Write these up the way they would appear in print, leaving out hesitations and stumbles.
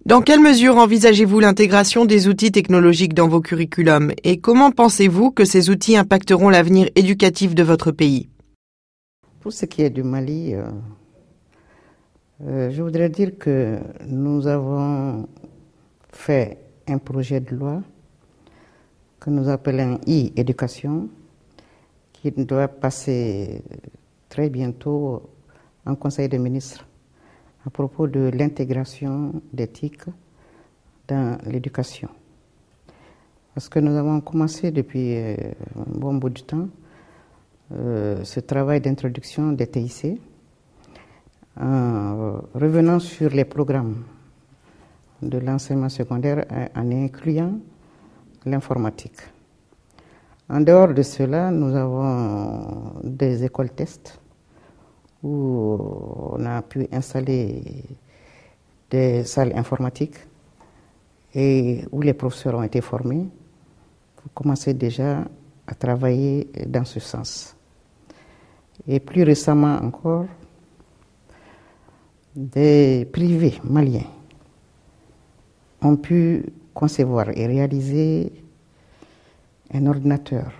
Dans quelle mesure envisagez-vous l'intégration des outils technologiques dans vos curriculums et comment pensez-vous que ces outils impacteront l'avenir éducatif de votre pays? Pour ce qui est du Mali, je voudrais dire que nous avons fait un projet de loi que nous appelons e-éducation qui doit passer très bientôt en Conseil des ministres à propos de l'intégration d'éthique dans l'éducation. Parce que nous avons commencé depuis un bon bout de temps ce travail d'introduction des TIC en revenant sur les programmes de l'enseignement secondaire en incluant l'informatique. En dehors de cela, nous avons des écoles tests où on a pu installer des salles informatiques et où les professeurs ont été formés pour commencer déjà à travailler dans ce sens. Et plus récemment encore, des privés maliens ont pu concevoir et réaliser un ordinateur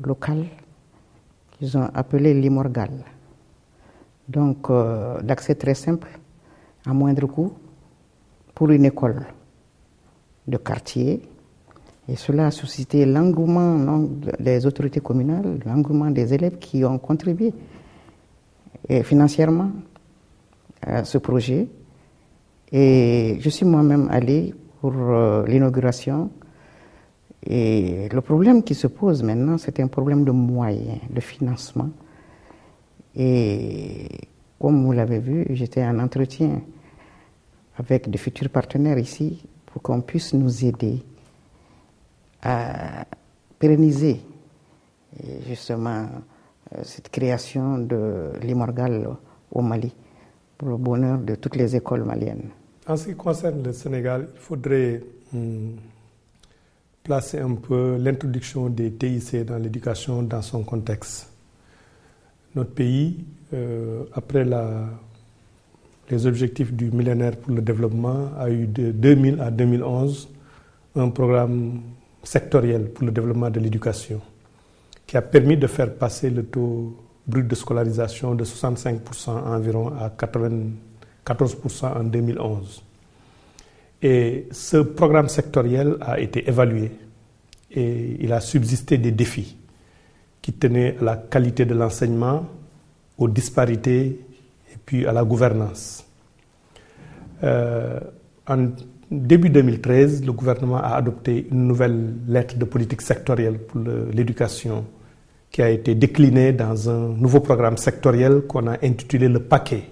local qu'ils ont appelé l'Imorgal. Donc, d'accès très simple, à moindre coût, pour une école de quartier. Et cela a suscité l'engouement des autorités communales, l'engouement des élèves qui ont contribué financièrement à ce projet. Et je suis moi-même allé pour l'inauguration. Et le problème qui se pose maintenant, c'est un problème de moyens, de financement. Et comme vous l'avez vu, j'étais en entretien avec de futurs partenaires ici pour qu'on puisse nous aider à pérenniser justement cette création de l'Imorgal au Mali pour le bonheur de toutes les écoles maliennes. En ce qui concerne le Sénégal, il faudrait placer un peu l'introduction des TIC dans l'éducation dans son contexte. Notre pays, après les objectifs du millénaire pour le développement, a eu de 2000 à 2011 un programme sectoriel pour le développement de l'éducation qui a permis de faire passer le taux brut de scolarisation de 65% environ à 94% en 2011. Et ce programme sectoriel a été évalué et il a subsisté des défis qui tenaient à la qualité de l'enseignement, aux disparités et puis à la gouvernance. En début 2013, le gouvernement a adopté une nouvelle lettre de politique sectorielle pour l'éducation qui a été déclinée dans un nouveau programme sectoriel qu'on a intitulé le paquet,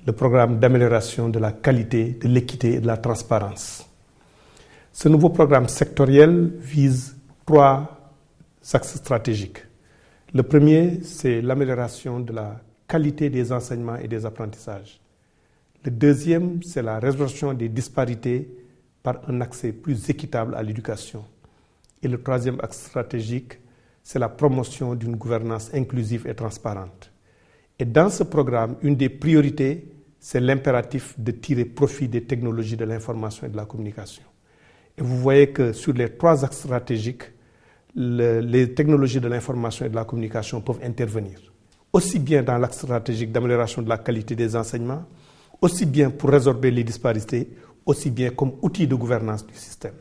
le programme d'amélioration de la qualité, de l'équité et de la transparence. Ce nouveau programme sectoriel vise 3 axes stratégiques. Le premier, c'est l'amélioration de la qualité des enseignements et des apprentissages. Le deuxième, c'est la résolution des disparités par un accès plus équitable à l'éducation. Et le troisième axe stratégique, c'est la promotion d'une gouvernance inclusive et transparente. Et dans ce programme, une des priorités, c'est l'impératif de tirer profit des technologies de l'information et de la communication. Et vous voyez que sur les 3 axes stratégiques, les technologies de l'information et de la communication peuvent intervenir. Aussi bien dans l'axe stratégique d'amélioration de la qualité des enseignements, aussi bien pour résorber les disparités, aussi bien comme outil de gouvernance du système.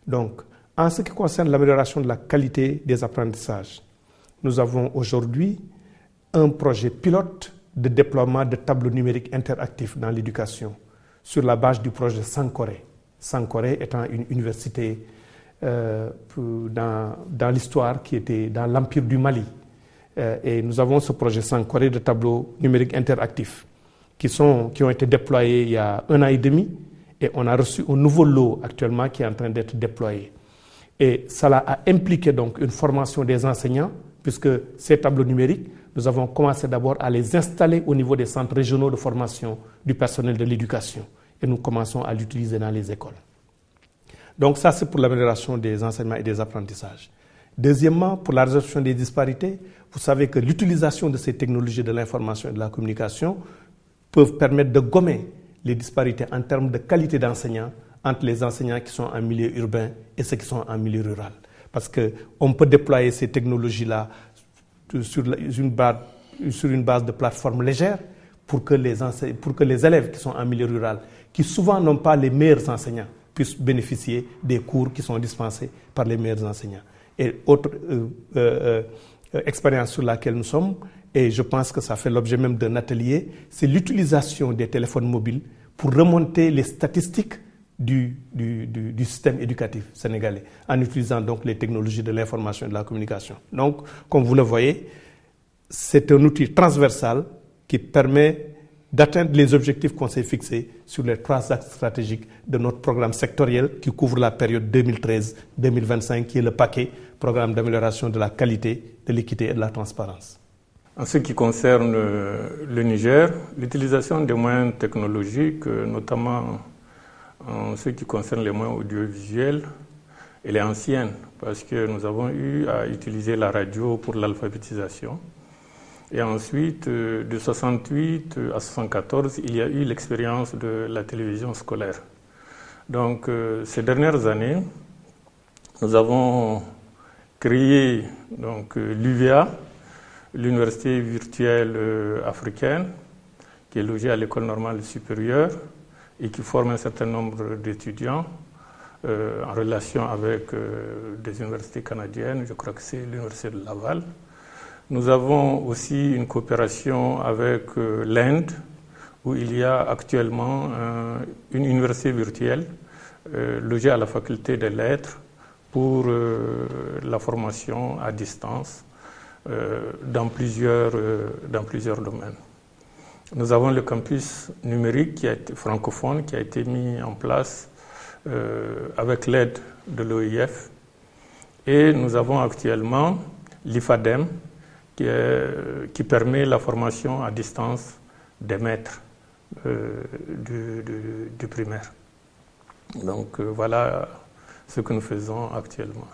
Donc, en ce qui concerne l'amélioration de la qualité des apprentissages, nous avons aujourd'hui un projet pilote de déploiement de tableaux numériques interactifs dans l'éducation sur la base du projet Sankoré. Sankoré étant une université dans l'histoire qui était dans l'Empire du Mali. Et nous avons ce projet Sankoré de tableaux numériques interactifs qui ont été déployés il y a 1 an et demi et on a reçu un nouveau lot actuellement qui est en train d'être déployé. Et cela a impliqué donc une formation des enseignants puisque ces tableaux numériques, nous avons commencé d'abord à les installer au niveau des centres régionaux de formation du personnel de l'éducation et nous commençons à l'utiliser dans les écoles. Donc ça, c'est pour l'amélioration des enseignements et des apprentissages. Deuxièmement, pour la résolution des disparités, vous savez que l'utilisation de ces technologies de l'information et de la communication peuvent permettre de gommer les disparités en termes de qualité d'enseignants entre les enseignants qui sont en milieu urbain et ceux qui sont en milieu rural. Parce qu'on peut déployer ces technologies-là sur une base de plateforme légère pour que les élèves qui sont en milieu rural, qui souvent n'ont pas les meilleurs enseignants, puissent bénéficier des cours qui sont dispensés par les meilleurs enseignants. Et autre expérience sur laquelle nous sommes, et je pense que ça fait l'objet même d'un atelier, c'est l'utilisation des téléphones mobiles pour remonter les statistiques du système éducatif sénégalais, en utilisant donc les technologies de l'information et de la communication. Donc, comme vous le voyez, c'est un outil transversal qui permet d'atteindre les objectifs qu'on s'est fixés sur les 3 axes stratégiques de notre programme sectoriel qui couvre la période 2013-2025, qui est le paquet programme d'amélioration de la qualité, de l'équité et de la transparence. En ce qui concerne le Niger, l'utilisation des moyens technologiques, notamment en ce qui concerne les moyens audiovisuels, elle est ancienne parce que nous avons eu à utiliser la radio pour l'alphabétisation. Et ensuite, de 1968 à 1974, il y a eu l'expérience de la télévision scolaire. Donc, ces dernières années, nous avons créé l'UVA, l'Université virtuelle africaine, qui est logée à l'École normale supérieure et qui forme un certain nombre d'étudiants en relation avec des universités canadiennes. Je crois que c'est l'Université de Laval. Nous avons aussi une coopération avec l'Inde, où il y a actuellement une université virtuelle logée à la faculté des lettres pour la formation à distance dans plusieurs domaines. Nous avons le campus numérique qui a été francophone, qui a été mis en place avec l'aide de l'OIF. Et nous avons actuellement l'IFADEM, qui permet la formation à distance des maîtres du primaire. Donc voilà ce que nous faisons actuellement.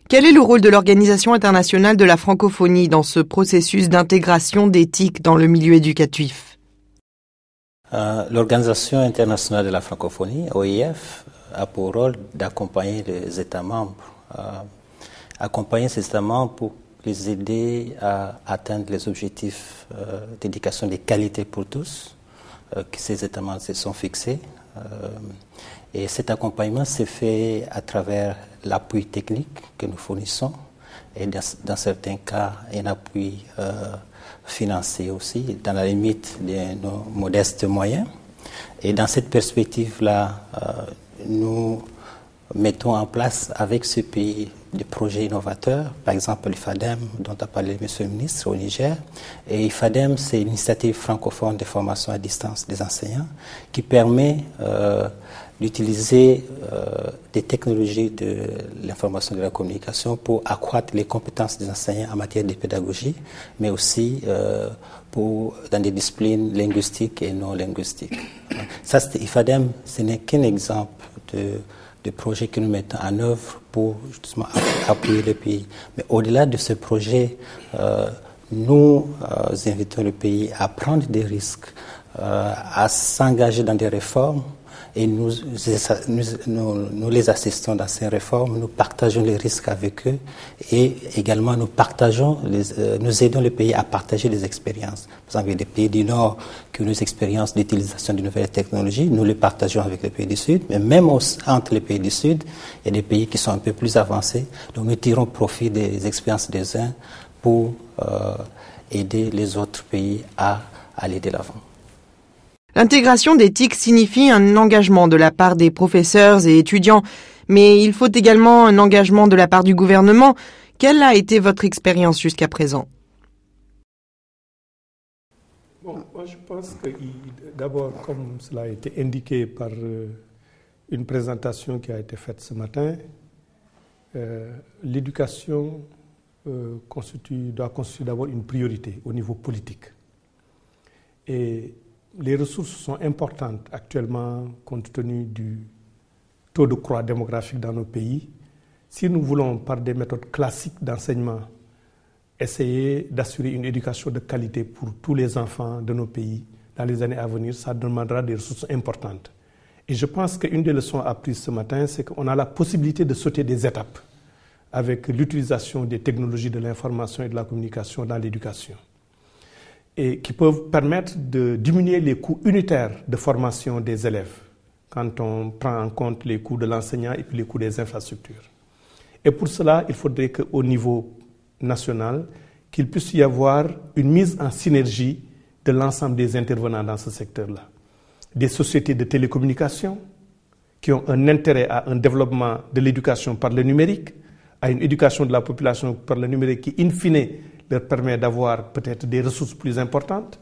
Quel est le rôle de l'Organisation internationale de la francophonie dans ce processus d'intégration des TIC dans le milieu éducatif? L'Organisation internationale de la francophonie, OIF, a pour rôle d'accompagner les États membres, accompagner ces États membres pour les aider à atteindre les objectifs d'éducation de qualité pour tous que ces États membres se sont fixés. Et cet accompagnement s'est fait à travers l'appui technique que nous fournissons et dans certains cas un appui financier aussi, dans la limite de nos modestes moyens. Et dans cette perspective-là, nous mettons en place avec ce pays des projets innovateurs, par exemple l'IFADEM dont a parlé M. le ministre au Niger. Et l'IFADEM, c'est l'initiative francophone de formation à distance des enseignants qui permet d'utiliser des technologies de l'information et de la communication pour accroître les compétences des enseignants en matière de pédagogie, mais aussi dans des disciplines linguistiques et non linguistiques. Ça, l'IFADEM, ce n'est qu'un exemple de projets que nous mettons en œuvre pour justement appuyer le pays. Mais au-delà de ce projet, nous invitons le pays à prendre des risques, à s'engager dans des réformes et nous les assistons dans ces réformes, nous partageons les risques avec eux et également nous aidons le pays à partager les expériences. Par exemple, il y a des pays du Nord qui ont des expériences d'utilisation de nouvelles technologies, nous les partageons avec les pays du Sud, mais même entre les pays du Sud, il y a des pays qui sont un peu plus avancés, donc nous tirons profit des expériences des uns pour aider les autres pays à aller de l'avant. L'intégration des TIC signifie un engagement de la part des professeurs et étudiants, mais il faut également un engagement de la part du gouvernement. Quelle a été votre expérience jusqu'à présent? Bon, moi je pense que d'abord, comme cela a été indiqué par une présentation qui a été faite ce matin, l'éducation doit constituer d'abord une priorité au niveau politique. Et les ressources sont importantes actuellement compte tenu du taux de croix démographique dans nos pays. Si nous voulons, par des méthodes classiques d'enseignement, essayer d'assurer une éducation de qualité pour tous les enfants de nos pays, dans les années à venir, ça demandera des ressources importantes. Et je pense qu'une des leçons apprises ce matin, c'est qu'on a la possibilité de sauter des étapes avec l'utilisation des technologies de l'information et de la communication dans l'éducation, et qui peuvent permettre de diminuer les coûts unitaires de formation des élèves quand on prend en compte les coûts de l'enseignant et puis les coûts des infrastructures. Et pour cela, il faudrait qu'au niveau national, qu'il puisse y avoir une mise en synergie de l'ensemble des intervenants dans ce secteur-là. Des sociétés de télécommunications qui ont un intérêt à un développement de l'éducation par le numérique, à une éducation de la population par le numérique qui, in fine, leur permet d'avoir peut-être des ressources plus importantes.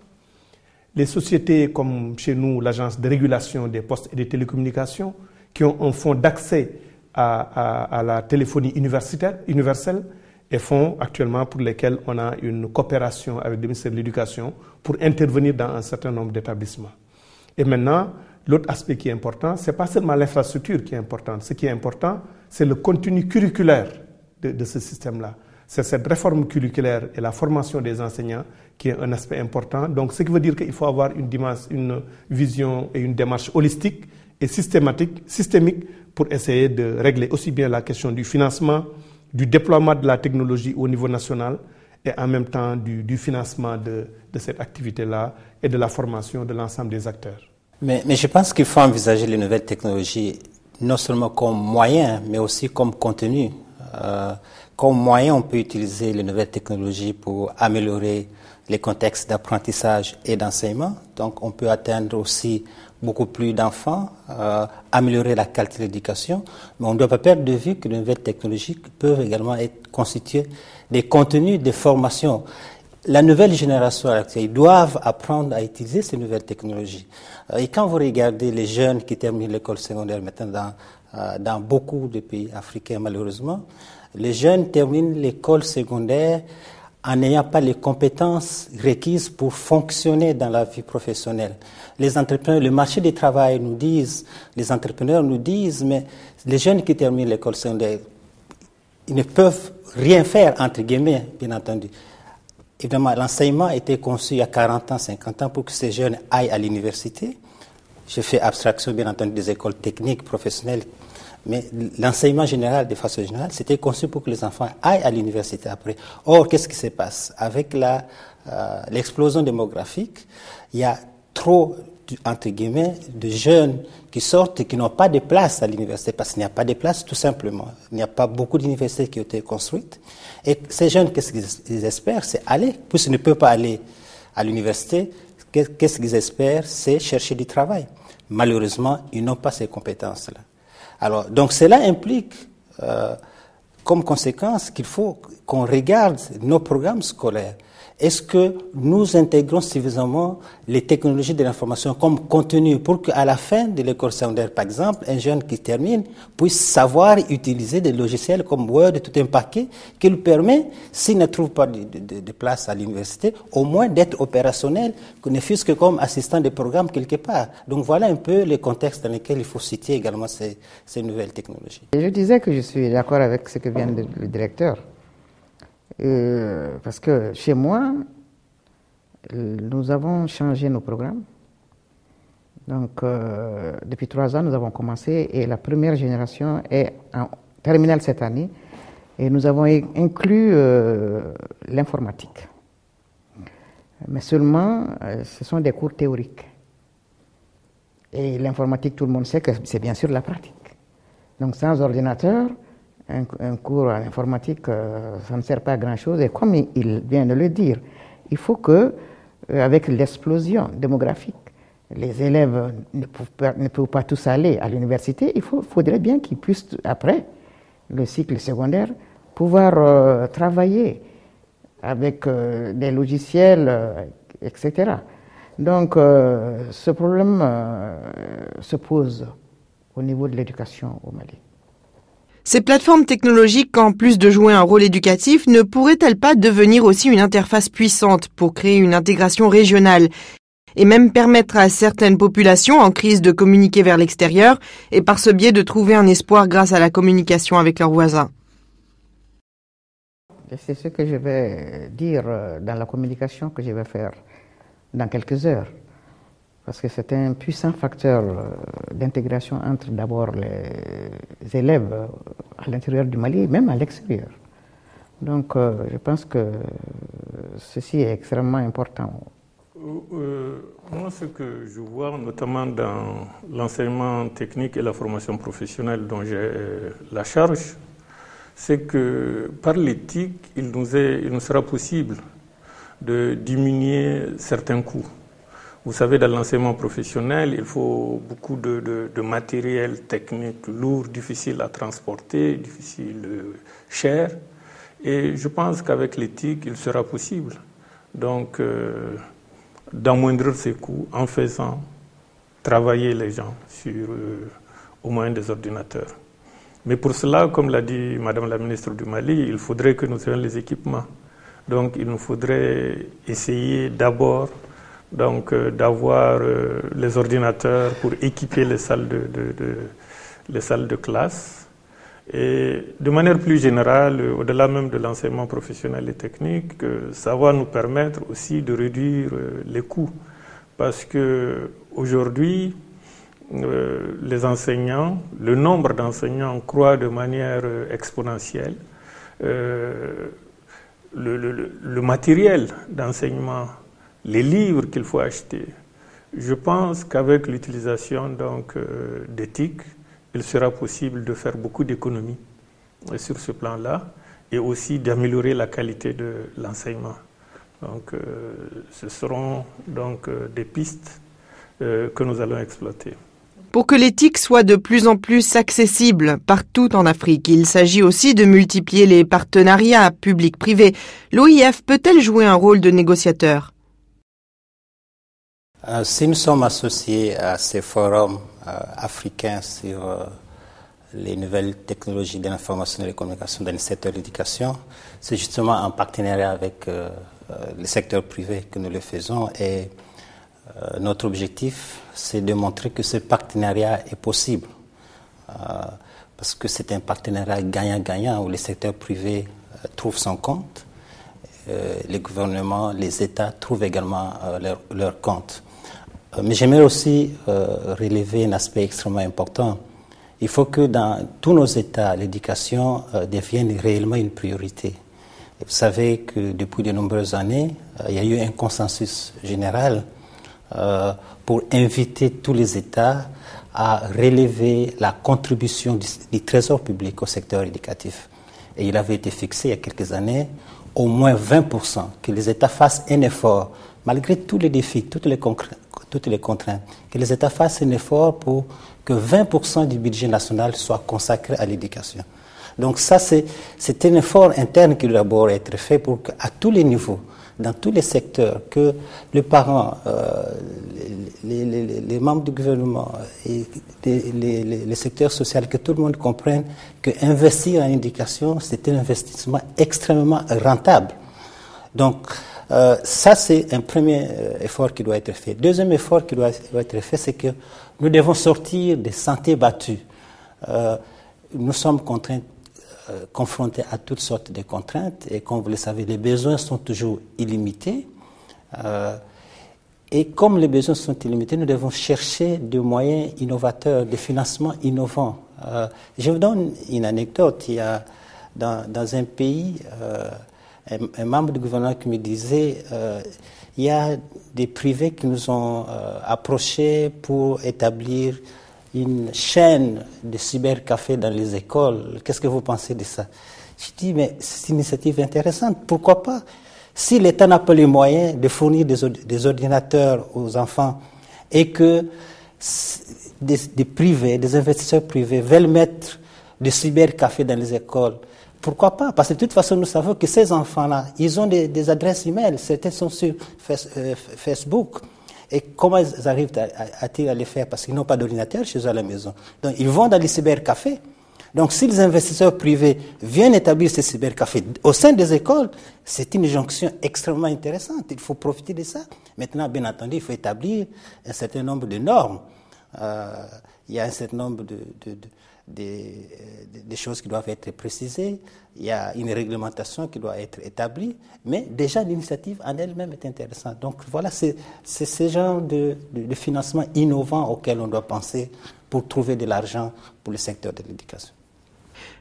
Les sociétés comme chez nous, l'Agence de régulation des postes et des télécommunications, qui ont un fonds d'accès à la téléphonie universelle, et fonds actuellement pour lesquels on a une coopération avec le ministère de l'Éducation pour intervenir dans un certain nombre d'établissements. Et maintenant, l'autre aspect qui est important, ce n'est pas seulement l'infrastructure qui est importante. Ce qui est important, c'est le contenu curriculaire de ce système-là. C'est cette réforme curriculaire et la formation des enseignants qui est un aspect important. Donc, ce qui veut dire qu'il faut avoir une vision et une démarche holistique et systémique pour essayer de régler aussi bien la question du financement, du déploiement de la technologie au niveau national et en même temps du financement de cette activité-là et de la formation de l'ensemble des acteurs. Mais je pense qu'il faut envisager les nouvelles technologies non seulement comme moyen, mais aussi comme contenu. Comme moyen, on peut utiliser les nouvelles technologies pour améliorer les contextes d'apprentissage et d'enseignement. Donc, on peut atteindre aussi beaucoup plus d'enfants, améliorer la qualité de l'éducation. Mais on ne doit pas perdre de vue que les nouvelles technologies peuvent également être constituées des contenus de formation. La nouvelle génération actuelle, ils doivent apprendre à utiliser ces nouvelles technologies. Et quand vous regardez les jeunes qui terminent l'école secondaire maintenant dans beaucoup de pays africains, malheureusement, les jeunes terminent l'école secondaire en n'ayant pas les compétences requises pour fonctionner dans la vie professionnelle. Les entrepreneurs, le marché du travail nous disent, les entrepreneurs nous disent, mais les jeunes qui terminent l'école secondaire, ils ne peuvent rien faire, entre guillemets, bien entendu. Évidemment, l'enseignement a été conçu il y a 40 ans, 50 ans pour que ces jeunes aillent à l'université. Je fais abstraction, bien entendu, des écoles techniques, professionnelles, mais l'enseignement général, de façon générale, c'était conçu pour que les enfants aillent à l'université après. Or, qu'est-ce qui se passe? Avec l'explosion démographique, il y a trop, entre guillemets, de jeunes qui sortent et qui n'ont pas de place à l'université, parce qu'il n'y a pas de place, tout simplement. Il n'y a pas beaucoup d'universités qui ont été construites. Et ces jeunes, qu'est-ce qu'ils espèrent? C'est aller, puisqu'ils ne peuvent pas aller à l'université, qu'est-ce qu'ils espèrent? C'est chercher du travail. Malheureusement, ils n'ont pas ces compétences-là. Alors, donc cela implique, comme conséquence, qu'il faut qu'on regarde nos programmes scolaires. Est-ce que nous intégrons suffisamment les technologies de l'information comme contenu pour qu'à la fin de l'école secondaire, par exemple, un jeune qui termine puisse savoir utiliser des logiciels comme Word, tout un paquet qui lui permet, s'il ne trouve pas de place à l'université, au moins d'être opérationnel, ne fût-ce que comme assistant de programme quelque part. Donc voilà un peu les contextes dans lesquels il faut citer également ces nouvelles technologies. Je disais que je suis d'accord avec ce que vient de dire le directeur. Parce que chez moi, nous avons changé nos programmes. Donc, depuis 3 ans, nous avons commencé et la première génération est en terminale cette année. Et nous avons inclus l'informatique. Mais seulement, ce sont des cours théoriques. Et l'informatique, tout le monde sait que c'est bien sûr la pratique. Donc, sans ordinateur, un cours en informatique, ça ne sert pas à grand-chose. Et comme il vient de le dire, il faut que, avec l'explosion démographique, les élèves ne peuvent pas tous aller à l'université. Il faudrait bien qu'ils puissent, après le cycle secondaire, pouvoir travailler avec des logiciels, etc. Donc, ce problème se pose au niveau de l'éducation au Mali. Ces plateformes technologiques, en plus de jouer un rôle éducatif, ne pourraient-elles pas devenir aussi une interface puissante pour créer une intégration régionale et même permettre à certaines populations en crise de communiquer vers l'extérieur et par ce biais de trouver un espoir grâce à la communication avec leurs voisins? C'est ce que je vais dire dans la communication que je vais faire dans quelques heures. parce que c'est un puissant facteur d'intégration entre d'abord les élèves à l'intérieur du Mali, même à l'extérieur. Donc je pense que ceci est extrêmement important. Moi, ce que je vois notamment dans l'enseignement technique et la formation professionnelle dont j'ai la charge, c'est que par l'éthique, il nous sera possible de diminuer certains coûts. Vous savez, dans l'enseignement professionnel, il faut beaucoup de matériel technique lourd, difficile à transporter, difficile, cher. Et je pense qu'avec l'éthique, il sera possible donc d'amoindrir ces coûts en faisant travailler les gens sur au moins des ordinateurs. Mais pour cela, comme l'a dit Madame la ministre du Mali, il faudrait que nous ayons les équipements. Donc il nous faudrait essayer d'abord d'avoir les ordinateurs pour équiper les salles de classe. Et de manière plus générale, au-delà même de l'enseignement professionnel et technique, ça va nous permettre aussi de réduire les coûts. Parce que aujourd'hui, les enseignants, le nombre d'enseignants croît de manière exponentielle. Le matériel d'enseignement, les livres qu'il faut acheter, je pense qu'avec l'utilisation d'éthique, il sera possible de faire beaucoup d'économies sur ce plan-là et aussi d'améliorer la qualité de l'enseignement. Donc, ce seront donc des pistes que nous allons exploiter. Pour que l'éthique soit de plus en plus accessible partout en Afrique, il s'agit aussi de multiplier les partenariats publics-privés. L'OIF peut-elle jouer un rôle de négociateur ? Si nous sommes associés à ces forums africains sur les nouvelles technologies de l'information et de la communication dans le secteur de l'éducation, c'est justement en partenariat avec le secteur privé que nous le faisons et notre objectif, c'est de montrer que ce partenariat est possible parce que c'est un partenariat gagnant-gagnant où le secteur privé trouve son compte, les gouvernements, les États trouvent également leur compte. Mais j'aimerais aussi relever un aspect extrêmement important. Il faut que dans tous nos États, l'éducation devienne réellement une priorité. Et vous savez que depuis de nombreuses années, il y a eu un consensus général pour inviter tous les États à relever la contribution du Trésor public au secteur éducatif. Et il avait été fixé il y a quelques années, au moins 20%, que les États fassent un effort, malgré tous les défis, toutes les contraintes, que les États fassent un effort pour que 20% du budget national soit consacré à l'éducation. Donc ça, c'est un effort interne qui doit d'abord être fait pour qu'à tous les niveaux, dans tous les secteurs, que les parents, les membres du gouvernement et les secteurs sociaux, que tout le monde comprenne qu'investir en éducation, c'est un investissement extrêmement rentable. Donc, ça, c'est un premier effort qui doit être fait. Deuxième effort qui doit être fait, c'est que nous devons sortir des sentiers battus. Nous sommes confrontés à toutes sortes de contraintes et comme vous le savez, les besoins sont toujours illimités. Et comme les besoins sont illimités, nous devons chercher des moyens innovateurs, des financements innovants. Je vous donne une anecdote. Il y a dans un pays... un membre du gouvernement qui me disait il y a des privés qui nous ont approchés pour établir une chaîne de cybercafés dans les écoles. Qu'est-ce que vous pensez de ça? Je dis, mais c'est une initiative intéressante. Pourquoi pas? Si l'État n'a pas les moyens de fournir des ordinateurs aux enfants et que des privés, des investisseurs privés veulent mettre des cybercafés dans les écoles, pourquoi pas? Parce que de toute façon, nous savons que ces enfants-là, ils ont des adresses e-mail, certains sont sur Facebook. Et comment ils arrivent à les faire? Parce qu'ils n'ont pas d'ordinateur chez eux à la maison. Donc, ils vont dans les cybercafés. Donc, si les investisseurs privés viennent établir ces cybercafés au sein des écoles, c'est une jonction extrêmement intéressante. Il faut profiter de ça. Maintenant, bien entendu, il faut établir un certain nombre de normes. Il y a un certain nombre des choses qui doivent être précisées, il y a une réglementation qui doit être établie, mais déjà l'initiative en elle-même est intéressante. Donc voilà, c'est ce genre de financement innovant auquel on doit penser pour trouver de l'argent pour le secteur de l'éducation.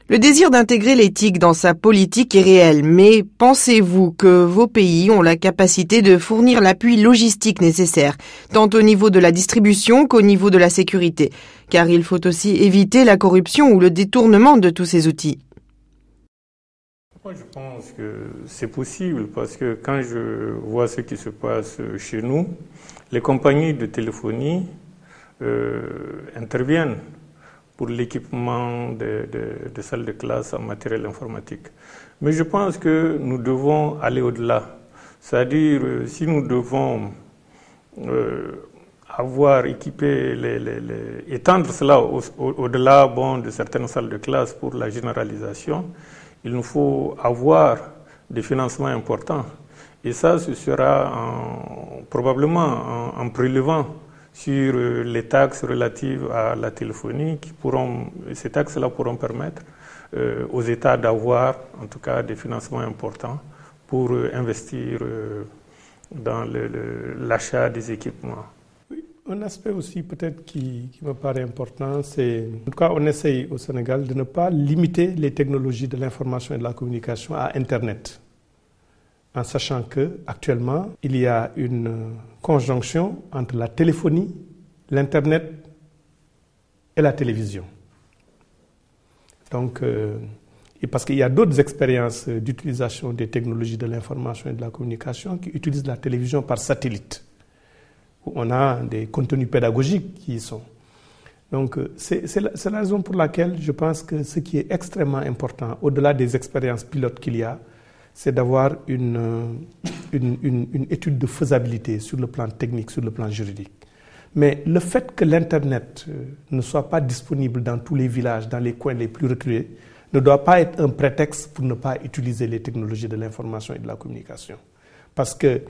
Le désir d'intégrer l'éthique dans sa politique est réel, mais pensez-vous que vos pays ont la capacité de fournir l'appui logistique nécessaire, tant au niveau de la distribution qu'au niveau de la sécurité? Car il faut aussi éviter la corruption ou le détournement de tous ces outils. Moi, je pense que c'est possible parce que quand je vois ce qui se passe chez nous, les compagnies de téléphonie interviennent pour l'équipement de salles de classe en matériel informatique. Mais je pense que nous devons aller au-delà. C'est-à-dire, si nous devons avoir équipé, étendre cela au-delà de certaines salles de classe pour la généralisation, il nous faut avoir des financements importants. Et ça, ce sera probablement en prélevant sur les taxes relatives à la téléphonie, ces taxes-là pourront permettre aux États d'avoir en tout cas des financements importants pour investir dans l'achat des équipements. Un aspect aussi peut-être qui me paraît important, c'est en tout cas on essaye au Sénégal de ne pas limiter les technologies de l'information et de la communication à Internet, en sachant qu'actuellement, il y a une conjonction entre la téléphonie, l'Internet et la télévision. Donc, parce qu'il y a d'autres expériences d'utilisation des technologies de l'information et de la communication qui utilisent la télévision par satellite, où on a des contenus pédagogiques qui y sont. Donc, c'est la raison pour laquelle je pense que ce qui est extrêmement important, au-delà des expériences pilotes qu'il y a, c'est d'avoir une étude de faisabilité sur le plan technique, sur le plan juridique. Mais le fait que l'Internet ne soit pas disponible dans tous les villages, dans les coins les plus reculés, ne doit pas être un prétexte pour ne pas utiliser les technologies de l'information et de la communication. Parce que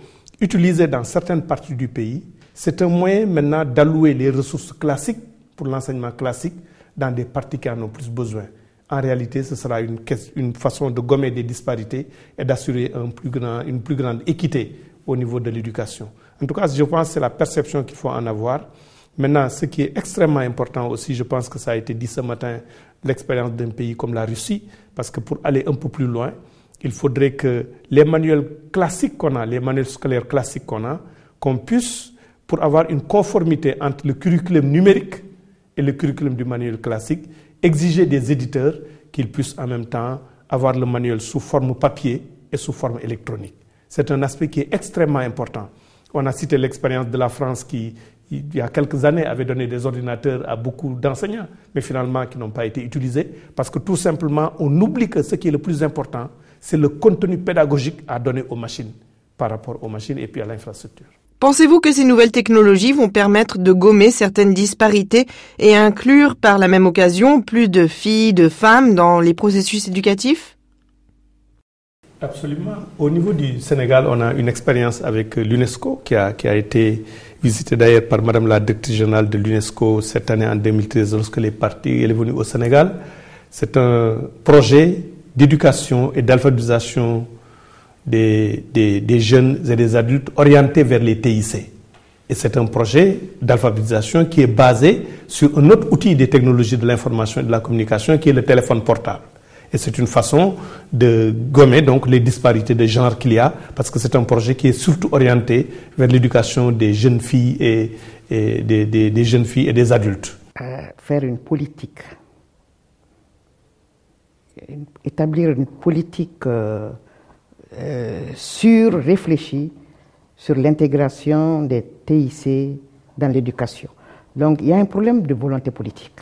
utiliser dans certaines parties du pays, c'est un moyen maintenant d'allouer les ressources classiques pour l'enseignement classique dans des parties qui en ont plus besoin. En réalité, ce sera une façon de gommer des disparités et d'assurer une plus grande équité au niveau de l'éducation. En tout cas, je pense que c'est la perception qu'il faut en avoir. Maintenant, ce qui est extrêmement important aussi, je pense que ça a été dit ce matin, l'expérience d'un pays comme la Russie, parce que pour aller un peu plus loin, il faudrait que les manuels classiques qu'on a, les manuels scolaires classiques qu'on puisse, pour avoir une conformité entre le curriculum numérique et le curriculum du manuel classique, exiger des éditeurs qu'ils puissent en même temps avoir le manuel sous forme papier et sous forme électronique. C'est un aspect qui est extrêmement important. On a cité l'expérience de la France qui, il y a quelques années, avait donné des ordinateurs à beaucoup d'enseignants, mais finalement qui n'ont pas été utilisés, parce que tout simplement, on oublie que ce qui est le plus important, c'est le contenu pédagogique à donner aux machines, par rapport aux machines et puis à l'infrastructure. Pensez-vous que ces nouvelles technologies vont permettre de gommer certaines disparités et inclure par la même occasion plus de filles, de femmes dans les processus éducatifs? Absolument. Au niveau du Sénégal, on a une expérience avec l'UNESCO qui a été visitée d'ailleurs par Madame la directrice générale de l'UNESCO cette année en 2013 lorsque elle est venue au Sénégal. C'est un projet d'éducation et d'alphabétisation des jeunes et des adultes orientés vers les TIC. Et c'est un projet d'alphabétisation qui est basé sur un autre outil des technologies de l'information et de la communication qui est le téléphone portable. Et c'est une façon de gommer donc les disparités de genre qu'il y a, parce que c'est un projet qui est surtout orienté vers l'éducation des jeunes filles et des jeunes filles et des adultes. Faire une politique, établir une politique réfléchie sur l'intégration des TIC dans l'éducation. Donc il y a un problème de volonté politique.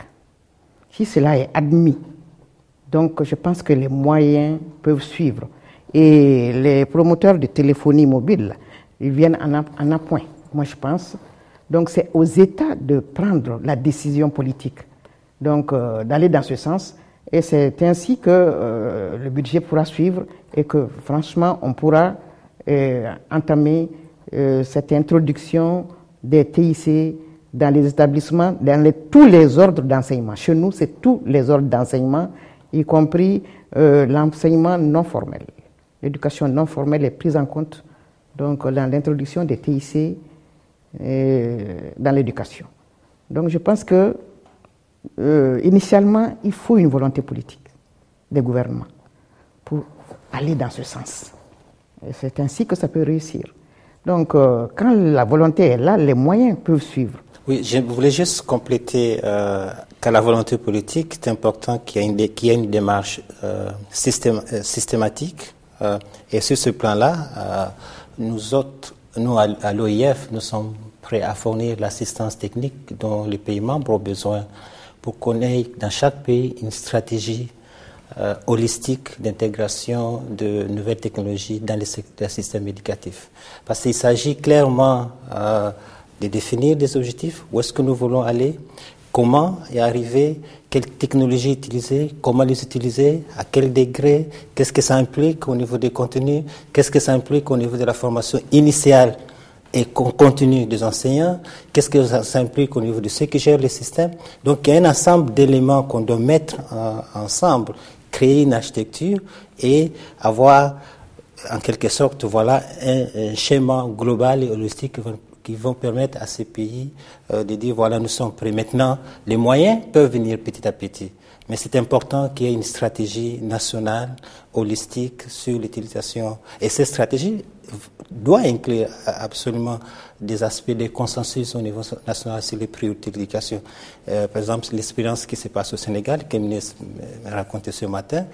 Si cela est admis, donc je pense que les moyens peuvent suivre. Et les promoteurs de téléphonie mobile, ils viennent en appoint, moi je pense. Donc c'est aux États de prendre la décision politique, donc d'aller dans ce sens. Et c'est ainsi que le budget pourra suivre et que franchement on pourra entamer cette introduction des TIC dans les établissements, dans tous les ordres d'enseignement. Chez nous, c'est tous les ordres d'enseignement, y compris l'enseignement non formel. L'éducation non formelle est prise en compte donc, dans l'introduction des TIC dans l'éducation. Donc je pense que initialement, il faut une volonté politique des gouvernements pour aller dans ce sens. Et c'est ainsi que ça peut réussir. Donc quand la volonté est là, les moyens peuvent suivre. Oui, je voulais juste compléter qu'à la volonté politique, c'est important qu'il y ait une démarche systématique. Et sur ce plan-là, nous à l'OIF, nous sommes prêts à fournir l'assistance technique dont les pays membres ont besoin pour qu'on ait dans chaque pays une stratégie holistique d'intégration de nouvelles technologies dans le système éducatif. Parce qu'il s'agit clairement de définir des objectifs, où est-ce que nous voulons aller, comment y arriver, quelles technologies utiliser, comment les utiliser, à quel degré, qu'est-ce que ça implique au niveau des contenus, qu'est-ce que ça implique au niveau de la formation initiale et continue des enseignants, qu'est-ce que ça implique au niveau de ceux qui gèrent le système. Donc il y a un ensemble d'éléments qu'on doit mettre ensemble, créer une architecture et avoir en quelque sorte voilà, un schéma global et holistique qui vont permettre à ces pays de dire voilà, nous sommes prêts. Maintenant, les moyens peuvent venir petit à petit, mais c'est important qu'il y ait une stratégie nationale, holistique sur l'utilisation. Et cette stratégie doit inclure absolument des aspects de consensus au niveau national sur les priorités de l'éducation. Par exemple, l'expérience qui se passe au Sénégal, que le ministre m'a raconté ce matin,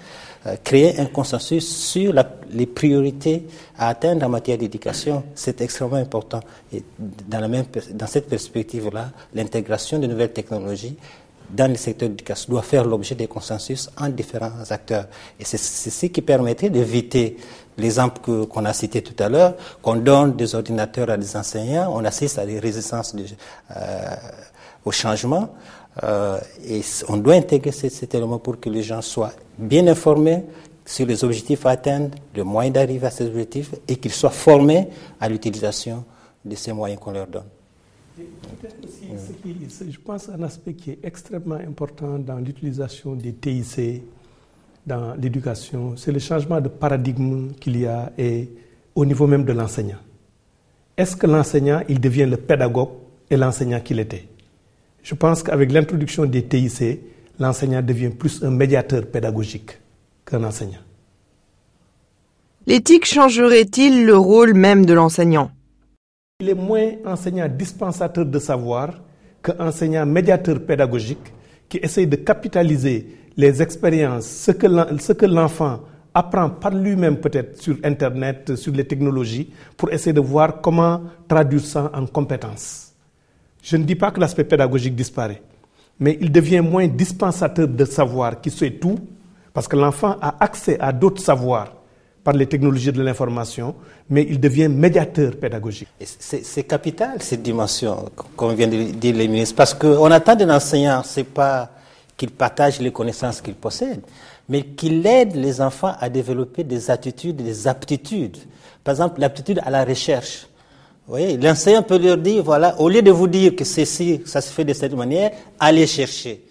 créer un consensus sur les priorités à atteindre en matière d'éducation, c'est extrêmement important. Et dans cette perspective-là, l'intégration de nouvelles technologies dans le secteur de l'éducation doit faire l'objet des consensus entre différents acteurs. Et c'est ce qui permettrait d'éviter l'exemple qu'on a cité tout à l'heure, qu'on donne des ordinateurs à des enseignants, on assiste à des résistances au changement, et on doit intégrer cet élément pour que les gens soient bien informés sur les objectifs à atteindre, le moyen d'arriver à ces objectifs, et qu'ils soient formés à l'utilisation de ces moyens qu'on leur donne. Peut-être aussi, je pense, un aspect qui est extrêmement important dans l'utilisation des TIC dans l'éducation, c'est le changement de paradigme qu'il y a au niveau même de l'enseignant. Est-ce que l'enseignant, il devient le pédagogue et l'enseignant qu'il était? Je pense qu'avec l'introduction des TIC, l'enseignant devient plus un médiateur pédagogique qu'un enseignant. L'éthique changerait-il le rôle même de l'enseignant? Il est moins enseignant dispensateur de savoir qu'enseignant médiateur pédagogique qui essaye de capitaliser les expériences, ce que l'enfant apprend par lui-même peut-être sur Internet, sur les technologies, pour essayer de voir comment traduire ça en compétences. Je ne dis pas que l'aspect pédagogique disparaît, mais il devient moins dispensateur de savoir qui sait tout, parce que l'enfant a accès à d'autres savoirs par les technologies de l'information, mais il devient médiateur pédagogique. C'est capital, cette dimension, comme vient de dire les ministres, parce qu'on attend d'un enseignant, c'est pas qu'il partage les connaissances qu'il possède, mais qu'il aide les enfants à développer des attitudes, des aptitudes. Par exemple, l'aptitude à la recherche. Vous voyez, l'enseignant peut leur dire, voilà, au lieu de vous dire que ceci, ça se fait de cette manière, allez chercher.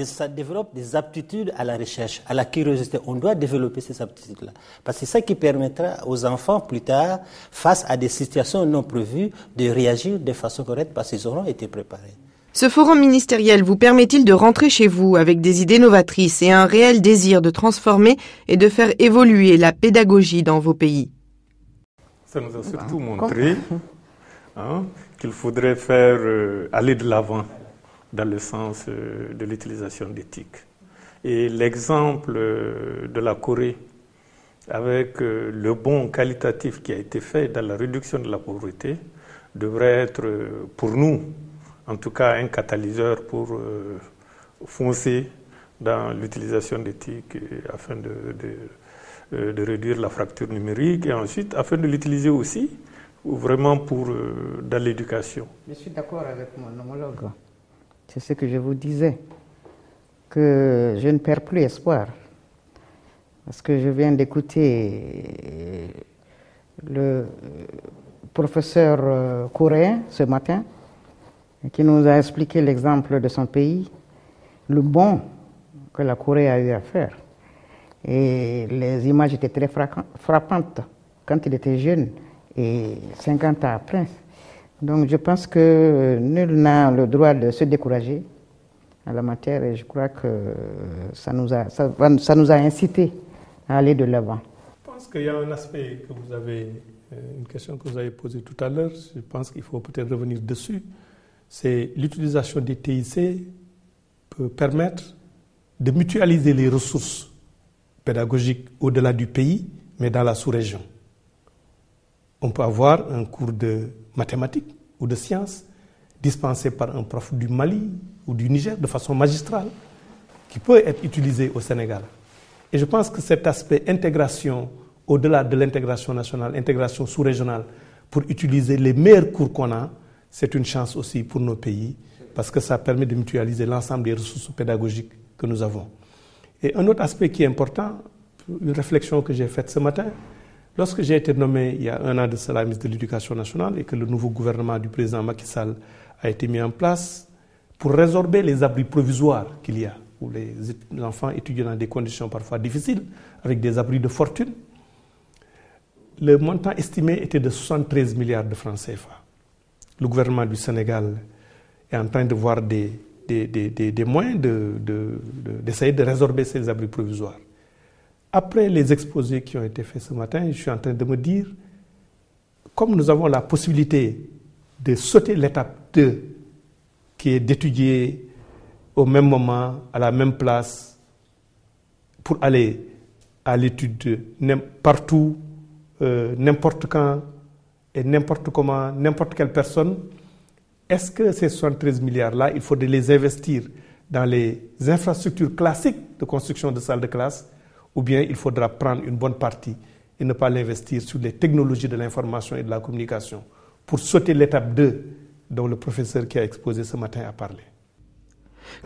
Ça développe des aptitudes à la recherche, à la curiosité. On doit développer ces aptitudes-là. Parce que c'est ça qui permettra aux enfants, plus tard, face à des situations non prévues, de réagir de façon correcte parce qu'ils auront été préparés. Ce forum ministériel vous permet-il de rentrer chez vous avec des idées novatrices et un réel désir de transformer et de faire évoluer la pédagogie dans vos pays? Ça nous a surtout montré qu'il faudrait faire aller de l'avant dans le sens de l'utilisation d'éthique. Et l'exemple de la Corée, avec le bond qualitatif qui a été fait dans la réduction de la pauvreté, devrait être pour nous, en tout cas, un catalyseur pour foncer dans l'utilisation d'éthique afin de réduire la fracture numérique et ensuite afin de l'utiliser aussi vraiment dans l'éducation. Je suis d'accord avec mon homologue. C'est ce que je vous disais, que je ne perds plus espoir. Parce que je viens d'écouter le professeur coréen ce matin qui nous a expliqué l'exemple de son pays, le bon que la Corée a eu à faire. Et les images étaient très frappantes quand il était jeune et 50 ans après. Donc je pense que nul n'a le droit de se décourager à la matière et je crois que ça nous a incité à aller de l'avant. Je pense qu'il y a un aspect que vous avez, une question que vous avez posée tout à l'heure, je pense qu'il faut peut-être revenir dessus, c'est l'utilisation des TIC peut permettre de mutualiser les ressources pédagogiques au-delà du pays, mais dans la sous-région. On peut avoir un cours de mathématiques ou de sciences dispensé par un prof du Mali ou du Niger de façon magistrale qui peut être utilisé au Sénégal. Et je pense que cet aspect intégration, au-delà de l'intégration nationale, intégration sous-régionale, pour utiliser les meilleurs cours qu'on a, c'est une chance aussi pour nos pays parce que ça permet de mutualiser l'ensemble des ressources pédagogiques que nous avons. Et un autre aspect qui est important, une réflexion que j'ai faite ce matin, lorsque j'ai été nommé il y a 1 an de cela ministre de l'Éducation nationale et que le nouveau gouvernement du président Macky Sall a été mis en place pour résorber les abris provisoires qu'il y a, où les enfants étudient dans des conditions parfois difficiles, avec des abris de fortune, le montant estimé était de 73 milliards de francs CFA. Le gouvernement du Sénégal est en train de voir des moyens d'essayer de résorber ces abris provisoires. Après les exposés qui ont été faits ce matin, je suis en train de me dire, comme nous avons la possibilité de sauter l'étape 2, qui est d'étudier au même moment, à la même place, pour aller à l'étude partout, n'importe quand et n'importe comment, n'importe quelle personne, est-ce que ces 73 milliards-là, il faudrait les investir dans les infrastructures classiques de construction de salles de classe, ou bien il faudra prendre une bonne partie et ne pas l'investir sur les technologies de l'information et de la communication pour sauter l'étape 2 dont le professeur qui a exposé ce matin a parlé.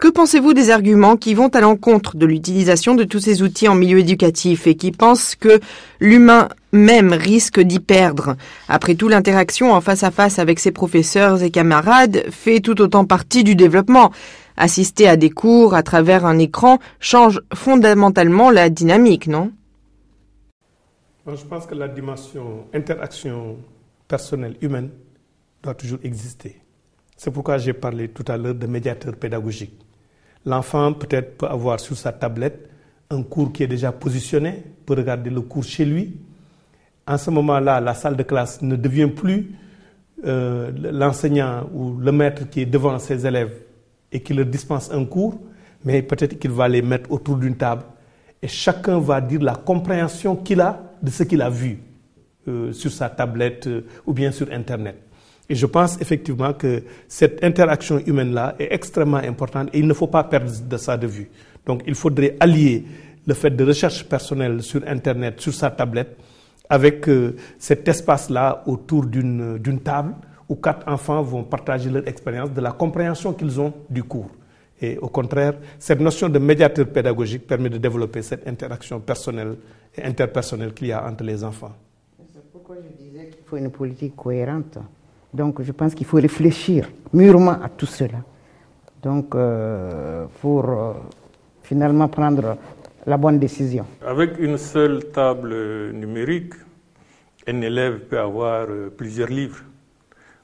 Que pensez-vous des arguments qui vont à l'encontre de l'utilisation de tous ces outils en milieu éducatif et qui pensent que l'humain même risque d'y perdre? Après tout, l'interaction en face à face avec ses professeurs et camarades fait tout autant partie du développement. Assister à des cours à travers un écran change fondamentalement la dynamique, non? Je pense que la dimension interaction personnelle humaine doit toujours exister. C'est pourquoi j'ai parlé tout à l'heure de médiateur pédagogique. L'enfant peut-être peut avoir sur sa tablette un cours qui est déjà positionné, peut regarder le cours chez lui. En ce moment-là, la salle de classe ne devient plus l'enseignant ou le maître qui est devant ses élèves et qui leur dispense un cours, mais peut-être qu'il va les mettre autour d'une table et chacun va dire la compréhension qu'il a de ce qu'il a vu sur sa tablette ou bien sur Internet. Et je pense effectivement que cette interaction humaine-là est extrêmement importante et il ne faut pas perdre de ça de vue. Donc il faudrait allier le fait de recherche personnelle sur Internet, sur sa tablette, avec cet espace-là autour d'une table où 4 enfants vont partager leur expérience de la compréhension qu'ils ont du cours. Et au contraire, cette notion de médiateur pédagogique permet de développer cette interaction personnelle et interpersonnelle qu'il y a entre les enfants. C'est pourquoi je disais qu'il faut une politique cohérente. Donc je pense qu'il faut réfléchir mûrement à tout cela. Donc pour finalement prendre la bonne décision. Avec une seule table numérique, un élève peut avoir plusieurs livres.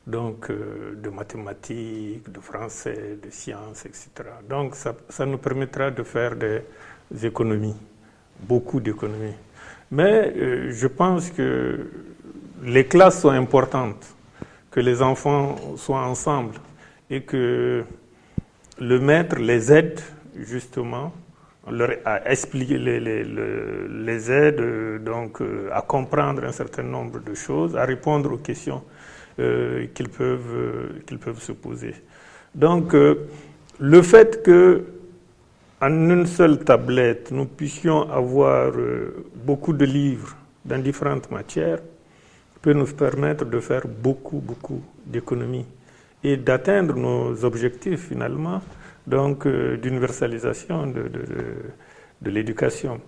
Donc de mathématiques, de français, de sciences, etc. Donc ça nous permettra de faire des économies, beaucoup d'économies. Mais je pense que les classes sont importantes, que les enfants soient ensemble et que le maître les aide justement, à expliquer, les aide donc à comprendre un certain nombre de choses, à répondre aux questions qu'ils peuvent se poser. Donc le fait que en une seule tablette nous puissions avoir beaucoup de livres dans différentes matières peut nous permettre de faire beaucoup d'économies et d'atteindre nos objectifs finalement donc d'universalisation de l'éducation.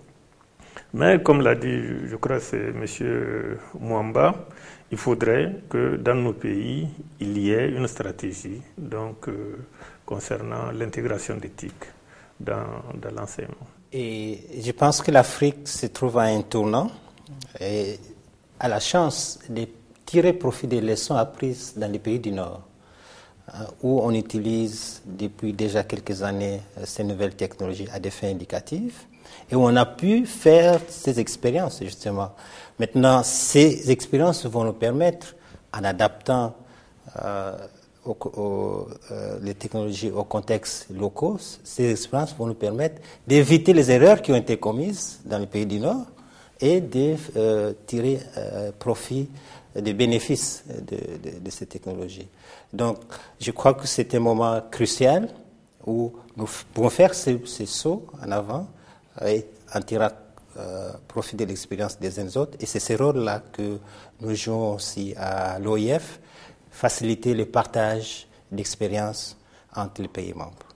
Mais comme l'a dit, je crois que c'est M. Mwamba, il faudrait que dans nos pays, il y ait une stratégie concernant l'intégration d'éthique dans l'enseignement. Et je pense que l'Afrique se trouve à un tournant et a la chance de tirer profit des leçons apprises dans les pays du Nord, où on utilise depuis déjà quelques années ces nouvelles technologies à des fins éducatives et où on a pu faire ces expériences justement. Maintenant, ces expériences vont nous permettre, en adaptant les technologies aux contextes locaux, ces expériences vont nous permettre d'éviter les erreurs qui ont été commises dans les pays du Nord et de tirer profit des bénéfices de ces technologies. Donc, je crois que c'est un moment crucial où nous pouvons faire ces sauts en avant et en tirant profit de l'expérience des uns des autres. Et c'est ce rôle-là que nous jouons aussi à l'OIF, faciliter le partage d'expériences entre les pays membres.